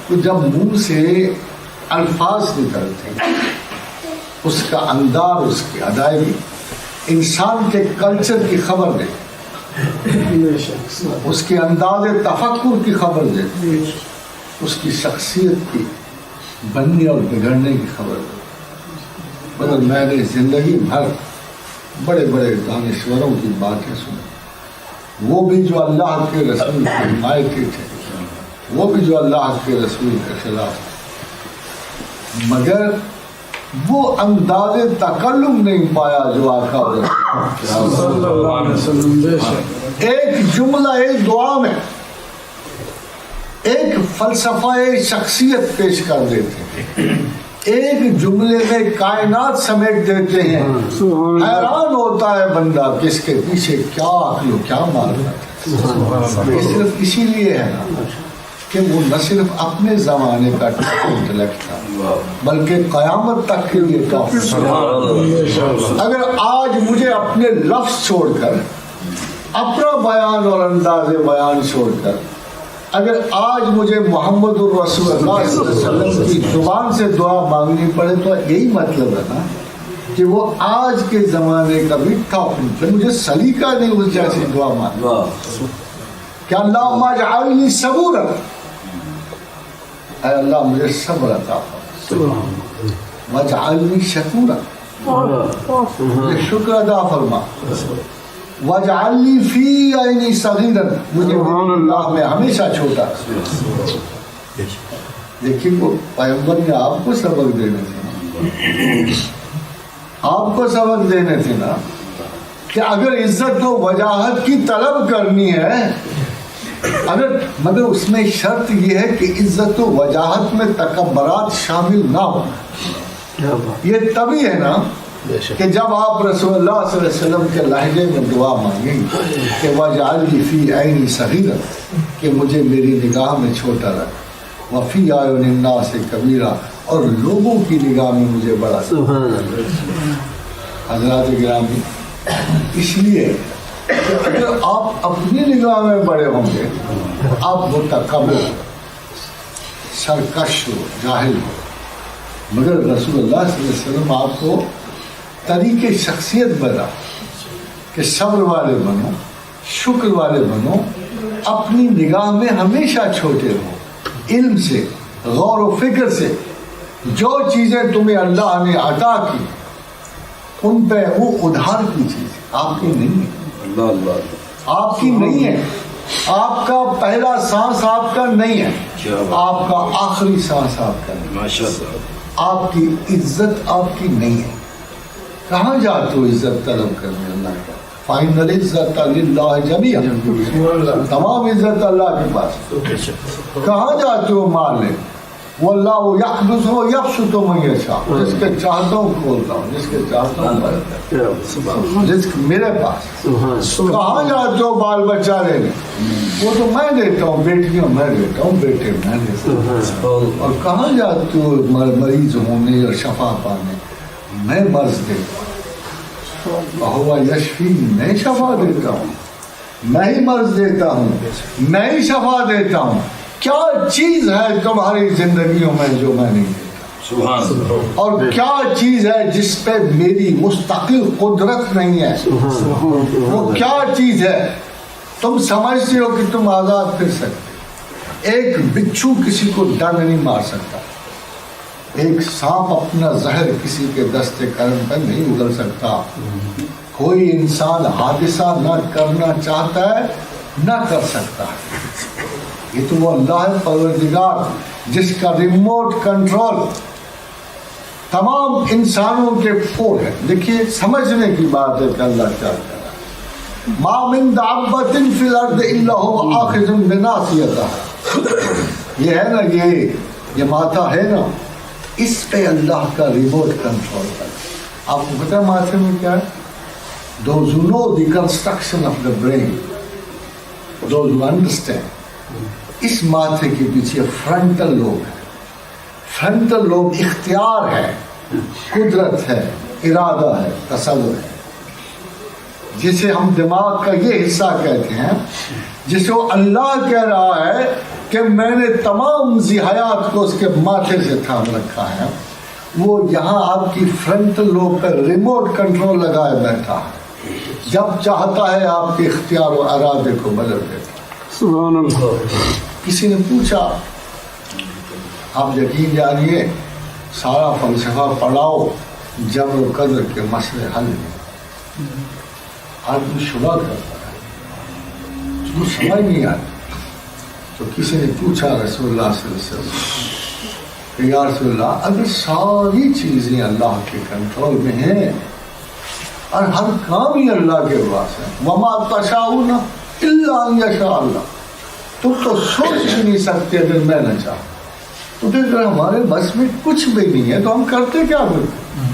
تو جب منہ سے الفاظ نکلتے ہیں اس کا انداز، اس کی ادائیگی انسان کے کلچر کی خبر دے، اس کے انداز تفکر کی خبر دے، اس کی شخصیت کی بننے اور بگڑنے کی خبر دے۔ مگر میں نے زندگی بھر بڑے بڑے دانشوروں کی باتیں سنی، وہ بھی جو اللہ کے رسول کے حمایتی تھے، وہ بھی جو اللہ کے رسول کے خلاف تھے، مگر وہ انداز تکلم نہیں پایا جو آقا صلی اللہ علیہ وسلم ایک جملہ ایک دعا میں ایک فلسفہ شخصیت پیش کر دیتے ہیں، ایک جملے میں کائنات سمیٹ دیتے ہیں۔ حیران ہوتا ہے بندہ کہ اس کے پیچھے کیا عقل و کیا معرفت ہے۔ یہ صرف اسی لیے ہے نا کہ وہ نہ صرف اپنے زمانے کا انٹلیکٹ تھا بلکہ قیامت تک کے لیے کافی۔ اگر آج مجھے اپنے لفظ چھوڑ کر، اپنا بیان اور انداز بیان چھوڑ کر، اگر آج مجھے محمد الرسول اللہ صلی اللہ علیہ وسلم کی زبان سے دعا مانگنی پڑے تو یہی مطلب ہے نا کہ وہ آج کے زمانے کا بھی ٹاپ، مجھے سلیقہ نہیں اس جیسی دعا مانگنا کہ اللہم اجعلنی صبورا، اے اللہ مجھے صبر عطا فرما، واجعلنی شکورا، مجھے شکر ادا فرما، واجعلنی فی عینی صغیرا، مجھے اللہ میں ہمیشہ چھوٹا۔ دیکھیں وہ پیغمبر نے آپ کو سبق دینے تھے، آپ کو سبق دینے تھے نا کہ اگر عزت و وجاہت کی طلب کرنی ہے، مگر اس میں شرط یہ ہے کہ عزت و وجاہت میں تکبرات شامل نہ ہو۔ یہ تبھی ہے نا کہ جب آپ رسول اللہ صلی اللہ علیہ وسلم کے لہجے میں دعا مانگیں کہ واجعلنی فی عینی صغیرا، کہ مجھے میری نگاہ میں چھوٹا رکھ، وفی اعین الناس کبیرا، اور لوگوں کی نگاہ میں مجھے بڑا۔ حضرات گرامی، اس لیے اگر آپ اپنی نگاہ میں بڑے ہوں گے آپ متکبر، سرکش ہو، جاہل ہو، مگر رسول اللہ صلی اللہ علیہ وسلم آپ کو طریقے شخصیت بنا کہ صبر والے بنو، شکر والے بنو، اپنی نگاہ میں ہمیشہ چھوٹے رہو، علم سے، غور و فکر سے جو چیزیں تمہیں اللہ نے عطا کی ان پہ وہ ادھار کی چیز آپ کی نہیں ہے، آپ کی نہیں ہے۔ آپ کا پہلا سانس آپ کا نہیں ہے، آپ کا آخری سانس آپ کا نہیں ہے، آپ کی عزت آپ کی نہیں ہے۔ کہاں جاتے ہو عزت طلب کرنے اللہ کا؟ فائنل عزت للہ جمیعا، تمام عزت اللہ کے پاس۔ کہاں جاتے ہو مال لے؟ واللہ یقبض و یبسط من یشاء، جس کے چاہتا ہوں کھولتا ہوں، جس کے چاہتا ہوں بڑھتا ہوں، جس میرے پاس۔ کہاں جاتے ہو بال بچہ لینے؟ وہ تو میں دیتا ہوں، بیٹیاں میں دیتا ہوں، بیٹے میں دیتا ہوں۔ اور کہاں جاتے ہو مریض ہونے اور شفا پانے؟ میں مرض دیتا ہوں، ہوا یشفی، میں شفا دیتا ہوں، میں ہی مرض دیتا ہوں، میں ہی شفا دیتا ہوں۔ کیا چیز ہے تمہاری زندگیوں میں جو میں نہیں دیتا؟ اور کیا چیز ہے جس پہ میری مستقل قدرت نہیں ہے؟ وہ کیا چیز ہے؟ تم سمجھتے ہو کہ تم آزاد پھر سکتے، ایک بچھو کسی کو ڈنگ نہیں مار سکتا، ایک سانپ اپنا زہر کسی کے دست کرم پہ نہیں اگل سکتا، کوئی انسان حادثہ نہ کرنا چاہتا ہے نہ کر سکتا ہے۔ یہ تو وہ اللہ ہے پروردگار جس کا ریموٹ کنٹرول تمام انسانوں کے اوپر ہے۔ دیکھیے سمجھنے کی بات ہے کہ اللہ کیا کہہ رہا ہے، ما من دابۃ فی الارض الا هو آخذ بناصیتها، یہ ہے نا، یہ ماتھا ہے نا، اس پہ اللہ کا ریموٹ کنٹرول ہے۔ آپ کو پتا ماتھے میں کیا ہے؟ Those who know the construction of the brain, those who understand، اس ماتھے کے پیچھے فرنٹل لوب ہے، فرنٹل لوب اختیار ہے، قدرت ہے، ارادہ ہے، تصور ہے، جسے ہم دماغ کا یہ حصہ کہتے ہیں، جسے وہ اللہ کہہ رہا ہے کہ میں نے تمام ذہایات کو اس کے ماتھے سے تھام رکھا ہے. وہ یہاں آپ کی فرنٹل لوب پر ریموٹ کنٹرول لگائے بیٹھا ہے، جب چاہتا ہے آپ کے اختیار و ارادے کو بدل دیتا ہے. سبحان اللہ. کسی نے پوچھا، آپ یقین جانیے سارا فلسفہ پڑھاؤ، جبر و قدر کے مسئلے حل نہیں. آدمی شبہ کرتا ہے، اس کو سمجھ نہیں آتی. تو کسی نے پوچھا رسول اللہ صلی اللہ علیہ وسلم کہ یا رسول اللہ، اگر ساری چیزیں اللہ کے کنٹرول میں ہیں اور ہر کام ہی اللہ کے پاس ہے، وما تشاؤون الا ان یشاء اللہ، تم تو سوچ نہیں سکتے اگر میں نہ چاہوں. تو پھر اگر ہمارے بس میں کچھ بھی نہیں ہے تو ہم کرتے کیا کرتے؟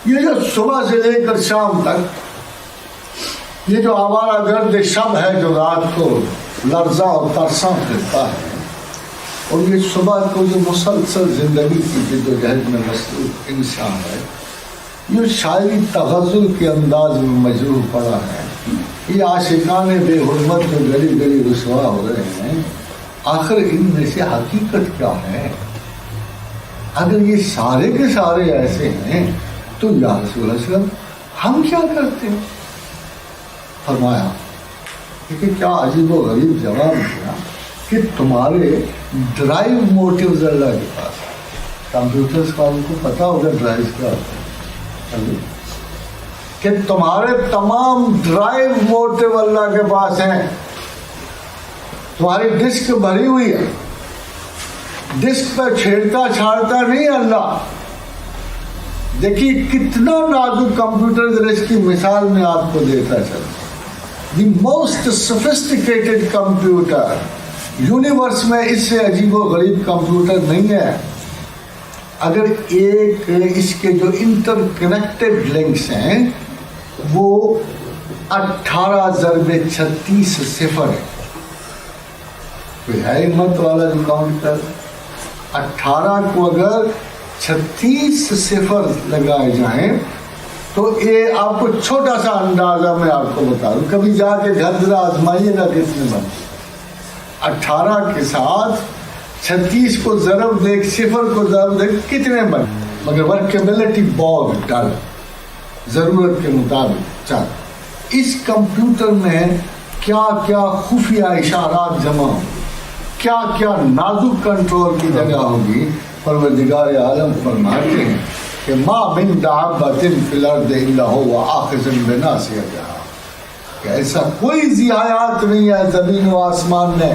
یہ جو صبح سے لے کر شام تک یہ جو آوارہ گرد شب ہے جو رات کو لرزاں اور ترساں پھرتا ہے، اور یہ صبح کو جو مسلسل زندگی کی جدوجہد میں مصروف انسان ہے، یہ شاعری تغزل کے انداز میں مجروح پڑا ہے، یہ عاشقان بے حرمت جو گلی گلی رسوا ہو رہے ہیں، آخر ان میں سے حقیقت کیا ہے؟ اگر یہ سارے کے سارے ایسے ہیں تو یا رسول اللہ صلی اللہ علیہ وسلم ہم کیا کرتے ہیں؟ فرمایا کہ کیا عجیب و غریب جواب دیا کہ تمہارے ڈرائیو موٹیوز اللہ کے پاس. کمپیوٹرز کا ان کو پتا ہوگا ڈرائیو کیا ہوتا ہے، کہ تمہارے تمام ڈرائیو موٹیو اللہ کے پاس ہیں. تمہاری ڈسک بھری ہوئی ہے، ڈسک پہ چھیڑتا چھاڑتا نہیں اللہ. دیکھیے کتنا نازک کمپیوٹر، اس کی مثال میں آپ کو دیتا چلتا. The most sophisticated computer universe میں اس سے عجیب و غریب کمپیوٹر نہیں ہے. اگر ایک اس کے جو انٹر کنیکٹڈ لنکس ہیں وہ 18 ضرب 36 صفر ہے. کوئی ہے ہمت والا جو کاؤنٹ کر 18 کو اگر 36 صفر لگائے جائیں تو یہ آپ کو چھوٹا سا اندازہ میں آپ کو بتا دوں، کبھی جا کے گھر ذرا آزمائیے گا کتنے بنتے. 18 کے ساتھ 36 کو ضرب دے، صفر کو ضرب دے، کتنے بنے؟ مگر ورکیبلٹی بہت ڈر، ضرورت کے مطابق چل. اس کمپیوٹر میں کیا کیا خفیہ اشارات جمع ہوں، کیا کیا نازک کنٹرول کی جگہ ہوگی. پروردگار عالم فرماتے ہیں کہ ما من دابۃ فی الارض الا هو آخذ بناصیتہا، کہ ایسا کوئی ذی حیات نہیں ہے زمین و آسمان میں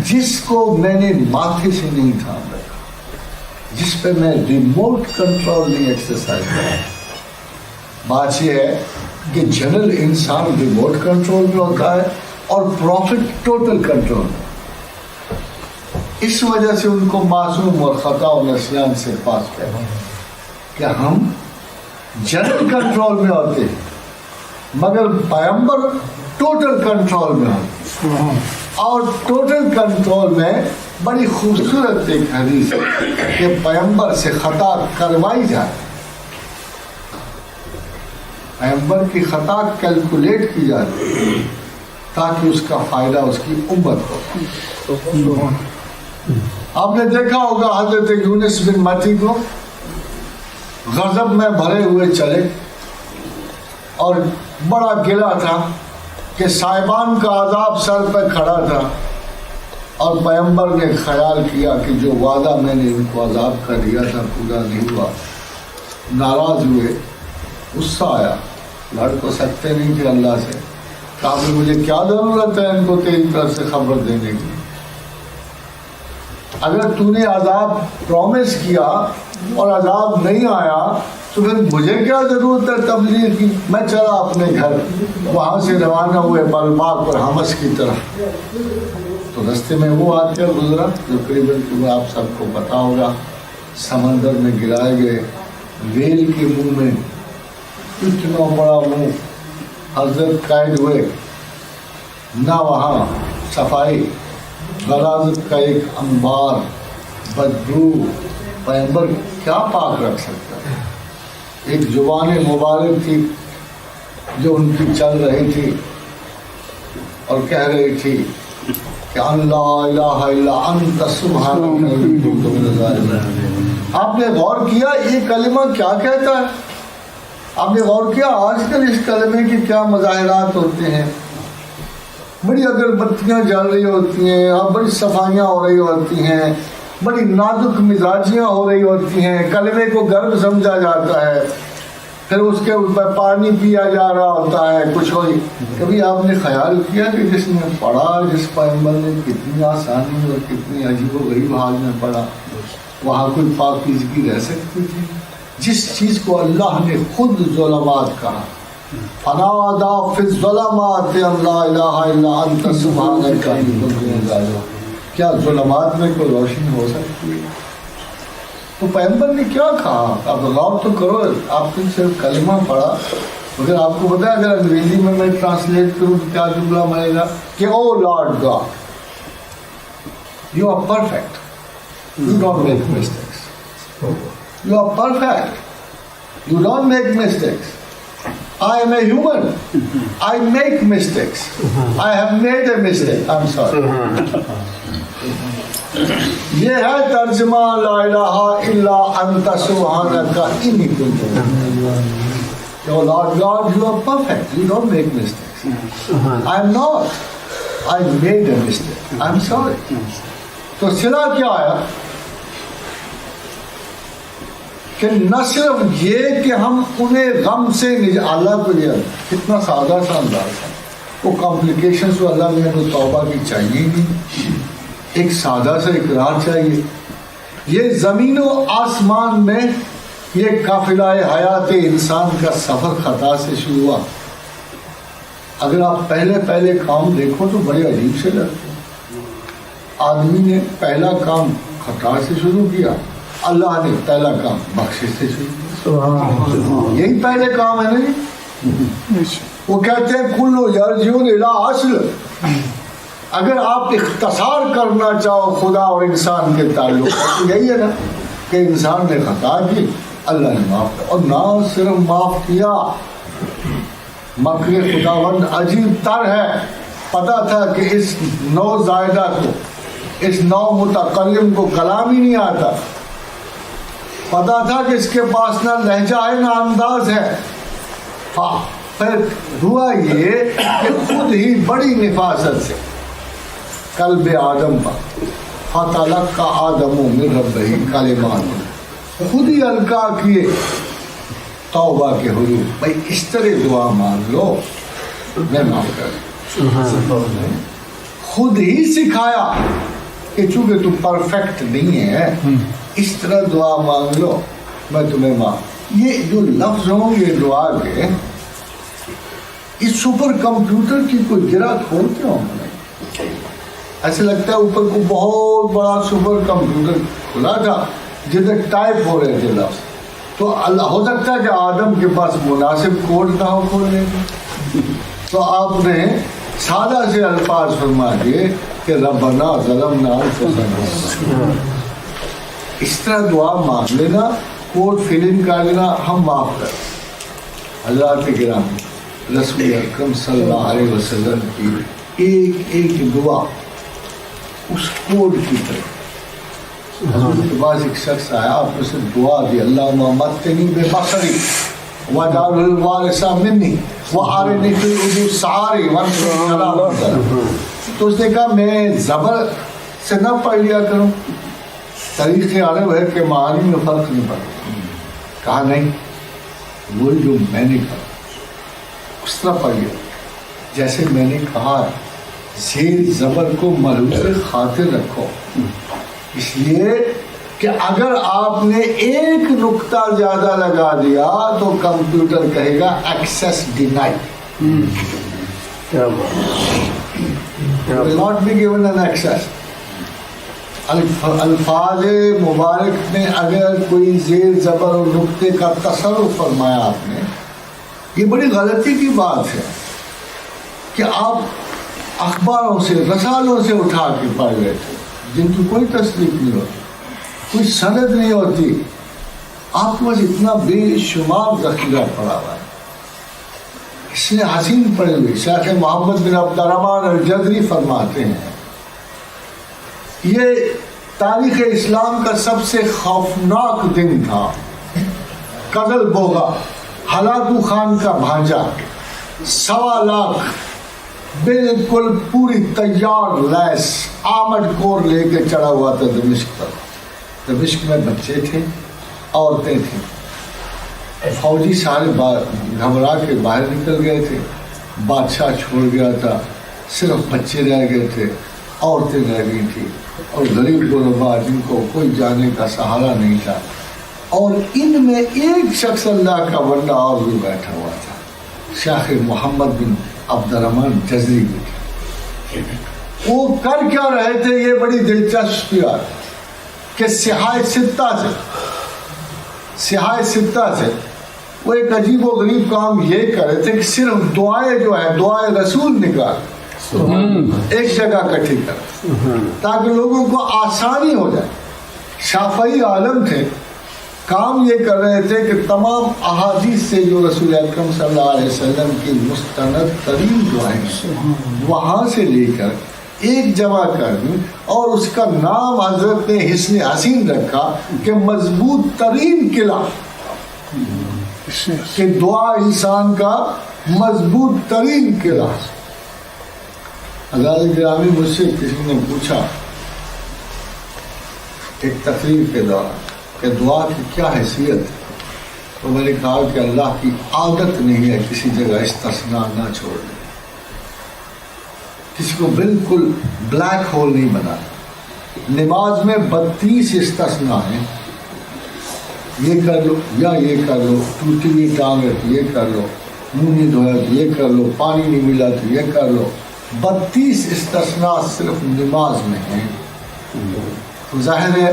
جس کو میں نے ماتھے سے نہیں تھام رکھا، جس پہ میں ریموٹ کنٹرول نہیں ایکسرسائز کرا. بات یہ ہے کہ جنرل انسان ریموٹ کنٹرول میں ہوتا ہے اور پروفٹ ٹوٹل کنٹرول میں. اس وجہ سے ان کو معصوم اور خطا و نسیان سے پاک ہے کہ ہم جنرل کنٹرول میں ہوتے ہیں مگر پیغمبر ٹوٹل کنٹرول میں ہوتے. اور ٹوٹل کنٹرول میں بڑی خوبصورت ایک حدیث ہے کہ پیغمبر سے خطا کروائی جائے، پیغمبر کی خطا کیلکولیٹ کی جاتی ہے تاکہ اس کا فائدہ اس کی امت ہو. آپ نے دیکھا ہوگا حضرت یونس بن متی کو غضب میں بھرے ہوئے چلے اور بڑا گلا تھا کہ صاحبان کا عذاب سر پہ کھڑا تھا، اور پیغمبر نے خیال کیا کہ جو وعدہ میں نے ان کو عذاب کا دیا تھا پورا نہیں ہوا. ناراض ہوئے، غصہ آیا، لڑ تو سکتے نہیں تھے اللہ سے. کہا مجھے کیا ضرورت ہے ان کو تیری طرف سے خبر دینے کی؟ اگر تو نے عذاب پرومس کیا اور عذاب نہیں آیا تو پھر مجھے کیا ضرورت ہے تبلیغ کی؟ میں چلا اپنے گھر. وہاں سے روانہ ہوئے بلباک اور حمص کی طرف. تو رستے میں وہ آتے گزرا جو قریباً آپ سب کو پتا ہوگا، سمندر میں گرائے گئے ویل کے منہ میں اتنا بڑا منہ. حضرت قید ہوئے، نہ وہاں صفائی، غلاظت کا ایک انبار، بدبو. پیغمبر کیا پاک رکھ سکتا ہے؟ ایک زبان مبارک تھی جو ان کی چل رہی تھی. اور کہہ رہی تھی کہ اللہ الہ الا انت سبحانک انی کنت من الظالمین. آپ نے غور کیا یہ کلمہ کیا کہتا ہے؟ آپ نے غور کیا آج کل اس کلمے کے کیا مظاہرات ہوتے ہیں؟ بڑی اگر بتیاں جل رہی ہوتی ہیں اور بڑی صفائیاں ہو رہی ہوتی ہیں, بڑی نازک مزاجیاں ہو رہی ہوتی ہیں, کلمے کو گرم سمجھا جاتا ہے, پھر اس کے اوپر پانی پیا جا رہا ہوتا ہے کچھ ہوئی. کبھی آپ نے خیال کیا کہ جس نے پڑھا, جس پیغمبر نے کتنی آسانی اور کتنی عجیب و غریب حال میں پڑھا, وہاں کوئی پاکیزگی رہ سکتی تھی؟ جس چیز کو اللہ نے خود ظلمات کہا, فنادا فی الظلمات لا الہ الا انت سبحانک انی کنت من الظالمین. کیا ظلمات میں کوئی روشنی ہو سکتی ہے؟ تو پیغمبر نے کیا کہا؟ آپ غور تو کرو. آپ نے صرف کلمہ پڑھا, مگر آپ کو پتا ہے اگر انگریزی میں ٹرانسلیٹ کروں تو کیا جملہ بنے گا کہ O Lord God, you are perfect, you don't make mistakes, you are perfect, you don't make mistakes. I am a human. I make mistakes. I have made a mistake. I'm sorry. یہ ہے ترجمہ لا الہ الا انت سبحانک انی کنت من الظالمین. Oh Lord God, you are perfect. You don't make mistakes. I am not. I made a mistake. I'm sorry. تو صلہ کیا آیا کہ نہ صرف یہ کہ ہم انہیں غم سے اللہ کو یہ کتنا سادہ سا انداز ہے, وہ کمپلیکیشنز تو اللہ میں تو توبہ کی چاہیے ہی نہیں, ایک سادہ سا اقرار چاہیے. یہ زمین و آسمان میں یہ قافلہ حیات انسان کا سفر خطا سے شروع ہوا. اگر آپ پہلے کام دیکھو تو بڑے عجیب سے لگتے ہیں. آدمی نے پہلا کام خطا سے شروع کیا, اللہ نے پہلا کام بخشش سے شروع کیا. یہی پہلے کام ہے نا. وہ کہتے ہیں کلو یرجعون الی اصل. اگر آپ اختصار کرنا چاہو خدا اور انسان کے تعلق تو یہی ہے نا کہ انسان نے خطا کی, اللہ نے معاف کیا, اور نہ صرف معاف کیا, مکر خداوند عجیب تر ہے. پتا تھا کہ اس نو زائدہ کو, اس نو متکلم کو کلام ہی نہیں آتا. پتا تھا کہ اس کے پاس نہ لہجہ ہے نہ انداز ہے. پھر ہوا یہ کہ خود ہی بڑی نفاست سے قلب آدم پر فتلقى آدم من ربه کلمات, خود ہی القا کیے توبہ کے حضور. بھائی اس طرح دعا مانگ لو میں معاف کر. خود ہی سکھایا کہ چونکہ تم پرفیکٹ نہیں ہے اس طرح دعا مانگ لو میں تمہیں معاف. یہ جو لفظ ہوں یہ دعا کے, اس سپر کمپیوٹر کی کوئی گرہ کھولتے ہوں میں, ایسے لگتا ہے اوپر کو بہت بڑا سپر کمپیوٹر کھلا تھا جدھر ٹائپ ہو رہے تھے لفظ. تو اللہ ہو سکتا ہے کہ آدم کے پاس مناسب کوڈ نہ ہو کھولنے کا, تو آپ نے سادہ سے الفاظ فرما دیے کہ ربنا ظلمنا انفسنا. اس طرح دعا مانگ لینا, کوڈ فل ان کر لینا, ہم معاف کر. حضرات کرام رسول اکرم صلی اللہ علیہ وسلم کی ایک ایک دعا اس کوڈ کی طرح. حضور کے پاس ایک شخص آیا, آپ نے سے دعا دی, اللہم متنی ببصری وجعلہ الوارث منی وارنی فی الارض سعی وانصرنی علی من ظلم. تو اس نے کہا میں زبر سے نہ پڑھ لیا کروں, طریق عرب ہے کہ معانی میں فرق نہیں پڑتا. کہا نہیں, وہی جو میں نے کہا اس طرح پڑھ لیا جیسے میں نے کہا. زیر زبر کو ملحوظ خاطر رکھو, اس لیے کہ اگر آپ نے ایک نقطہ زیادہ لگا دیا تو کمپیوٹر کہے گا access denied, will not be given an access. الفاظ مبارک میں اگر کوئی زیر زبر اور نقطے کا تصرف فرمایا آپ نے, یہ بڑی غلطی کی بات ہے کہ آپ اخباروں سے رسالوں سے اٹھا کے پڑھ لیتے جن کی کوئی تصدیق نہیں ہوتی, کوئی سند نہیں ہوتی. آپ کے پاس اتنا بے شمار ذخیرہ پڑا ہوا ہے, حسن حسین پڑے ہوئے شیخ محمد بن عبد الرحمن الجزری فرماتے ہیں یہ تاریخ اسلام کا سب سے خوفناک دن تھا. قزل بوگا ہلاکو خان کا بھانجا 1.25 لاکھ بالکل پوری تیار لیس آمد کور لے کے چڑھا ہوا تھا دمشق پر. دمشق میں بچے تھے، عورتیں تھیں. فوجی سارے گھبرا کے باہر نکل گئے تھے. بادشاہ چھوڑ گیا تھا، صرف بچے رہ گئے تھے، عورتیں رہ گئی تھیں اور غریب غربا جن کو کوئی جانے کا سہارا نہیں تھا. اور ان میں ایک شخص اللہ کا بندہ اور بھی بیٹھا ہوا تھا، شیخ محمد بن عبد الرحمن جزری بھی تھے. وہ کر کیا رہے تھے یہ بڑی دلچسپ بات کہ سیاہ ستہ سے وہ ایک عجیب و غریب کام یہ کر رہے تھے کہ صرف دعائیں جو ہے دعائیں رسول نکال ایک جگہ اکٹھی کر تاکہ لوگوں کو آسانی ہو جائے. شافعی عالم تھے، کام یہ کر رہے تھے کہ تمام احادیث سے جو رسول اکرم صلی اللہ علیہ وسلم کی مستند ترین دعائیں وہاں سے لے کر ایک جمع کر دیں اور اس کا نام حضرت نے حسن حسین رکھا کہ مضبوط ترین قلعہ، کہ دعا انسان کا مضبوط ترین قلعہ. حضرت گرامی مجھ سے کسی نے پوچھا ایک تقریر کے دوران کہ دعا کی کیا حیثیت ہے، تو میں نے کہا کہ اللہ کی عادت نہیں ہے کسی جگہ استثناء نہ چھوڑ دے، کسی کو بالکل بلیک ہول نہیں بنا. نماز میں 32 استثناء ہیں، یہ کر لو یا یہ کر لو، ٹوٹی ہوئی ٹانگ ہے تو یہ کر لو، منہ نہیں دھویا تو یہ کر لو، پانی نہیں ملا تو یہ کر لو. 32 استثناء صرف نماز میں ہیں. تو ظاہر ہے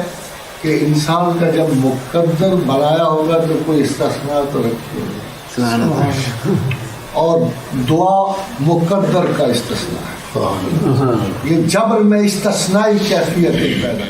کہ انسان کا جب مقدر بنایا ہوگا تو کوئی استثناء تو رکھی ہوگی، اور دعا مقدر کا استثناء ہے. یہ جبر میں استثنائی کیفیت پیدا